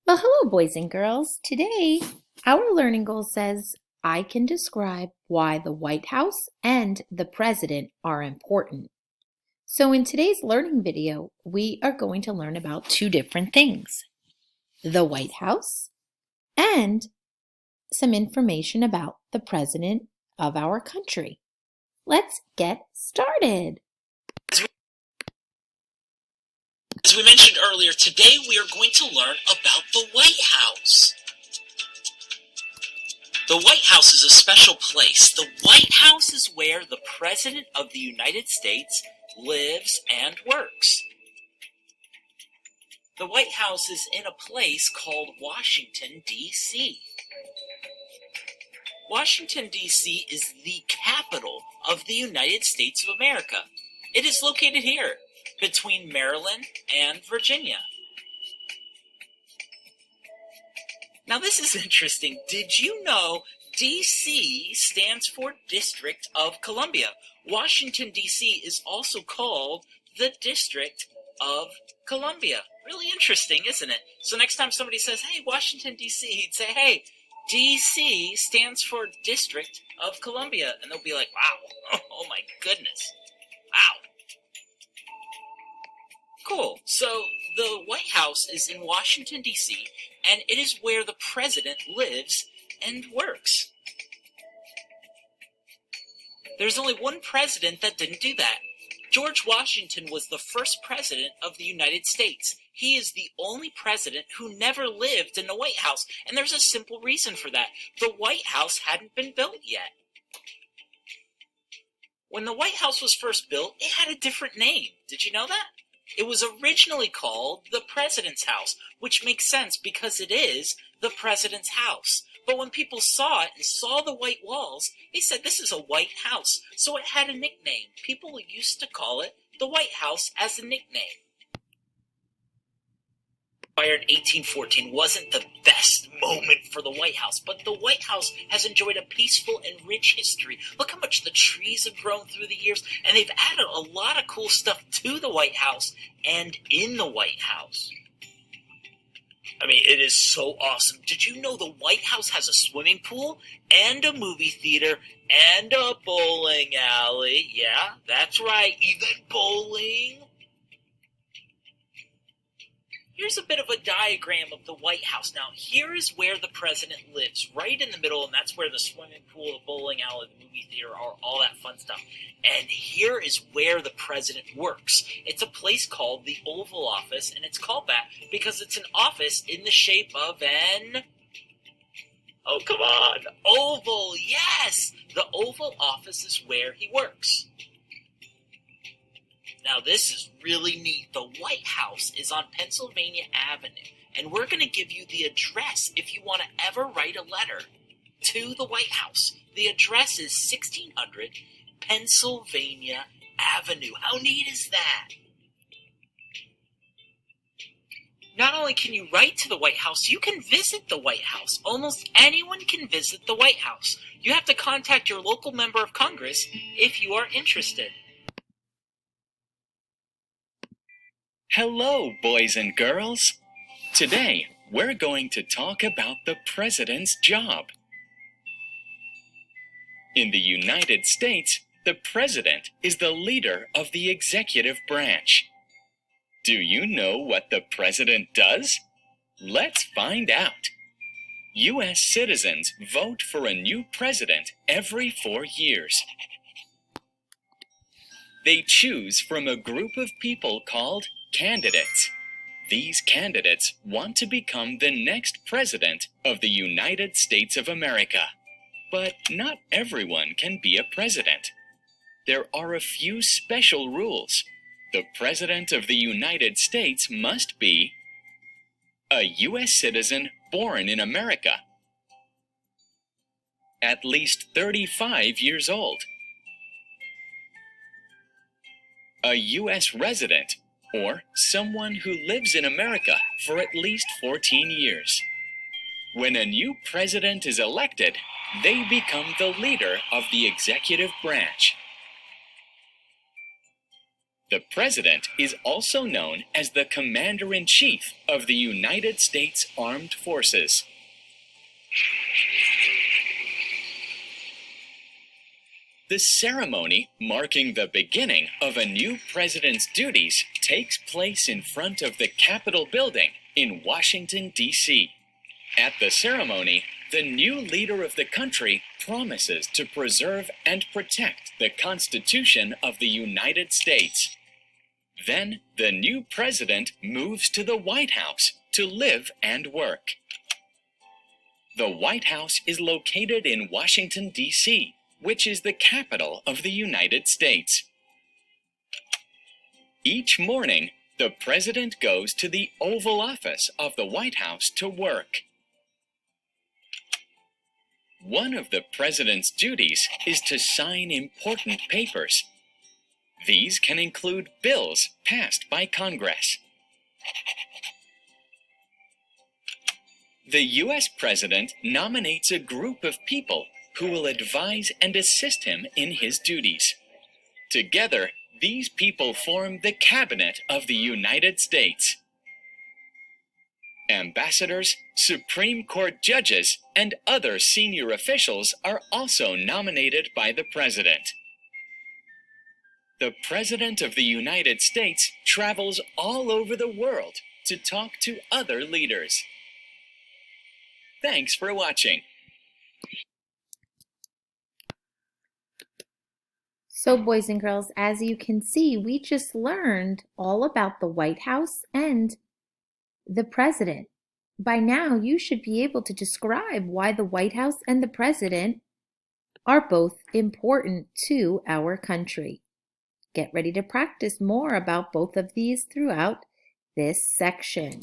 Well, hello, boys and girls. Today, our learning goal says, I can describe why the White House and the president are important. So in today's learning video, we are going to learn about two different things, the White House and some information about the president of our country. Let's get started. As we mentioned earlier, today we are going to learn about the White House. The White House is a special place. The White House is where the President of the United States lives and works. The White House is in a place called Washington, D.C. Washington, D.C. is the capital of the United States of America. It is located here, between Maryland and Virginia. Now this is interesting. Did you know D.C. stands for District of Columbia? Washington, D.C. is also called the District of Columbia. Really interesting, isn't it? So next time somebody says, hey, Washington, D.C., he'd say, hey, D.C. stands for District of Columbia. And they'll be like, wow, oh my goodness, wow. Cool. So the White House is in Washington, D.C., and it is where the president lives and works. There's only one president that didn't do that. George Washington was the first president of the United States. He is the only president who never lived in the White House, and there's a simple reason for that. The White House hadn't been built yet. When the White House was first built, it had a different name. Did you know that? It was originally called the President's House, which makes sense because it is the President's house. But when people saw it and saw the white walls, they said this is a white house, so it had a nickname. People used to call it the White House as a nickname. Fire in 1814 wasn't the best moment for the White House, but the White House has enjoyed a peaceful and rich history. Look how much the trees have grown through the years, and they've added a lot of cool stuff to the White House and in the White House. I mean, it is so awesome. Did you know the White House has a swimming pool and a movie theater and a bowling alley? Yeah, that's right, even bowling. Here's a bit of a diagram of the White House. Now, here is where the president lives, right in the middle, and that's where the swimming pool, the bowling alley, the movie theater are, all that fun stuff. And here is where the president works. It's a place called the Oval Office, and it's called that because it's an office in the shape of an... Oh, come on! Oval, yes! The Oval Office is where he works. Now, this is really neat. The White House is on Pennsylvania Avenue, and we're going to give you the address if you want to ever write a letter to the White House. The address is 1600 Pennsylvania Avenue. How neat is that? Not only can you write to the White House, you can visit the White House. Almost anyone can visit the White House. You have to contact your local member of Congress if you are interested. Hello, boys and girls. Today, we're going to talk about the president's job. In the United States, the president is the leader of the executive branch. Do you know what the president does? Let's find out. U.S. citizens vote for a new president every 4 years. They choose from a group of people called candidates. These candidates want to become the next president of the United States of America. But not everyone can be a president. There are a few special rules. The president of the United States must be a U.S. citizen born in America, at least 35 years old, a U.S. resident, or someone who lives in America for at least 14 years. When a new president is elected, they become the leader of the executive branch. The President is also known as the Commander-in-Chief of the United States Armed Forces. The ceremony marking the beginning of a new president's duties takes place in front of the Capitol building in Washington, D.C. At the ceremony, the new leader of the country promises to preserve and protect the Constitution of the United States. Then, the new president moves to the White House to live and work. The White House is located in Washington, D.C., which is the capital of the United States. Each morning, the president goes to the Oval Office of the White House to work. One of the president's duties is to sign important papers. These can include bills passed by Congress. The U.S. president nominates a group of people who will advise and assist him in his duties. Together, these people form the Cabinet of the United States. Ambassadors, Supreme Court judges, and other senior officials are also nominated by the president. The President of the United States travels all over the world to talk to other leaders. Thanks for watching. So, boys and girls, as you can see, we just learned all about the White House and the president. By now, you should be able to describe why the White House and the president are both important to our country. Get ready to practice more about both of these throughout this section.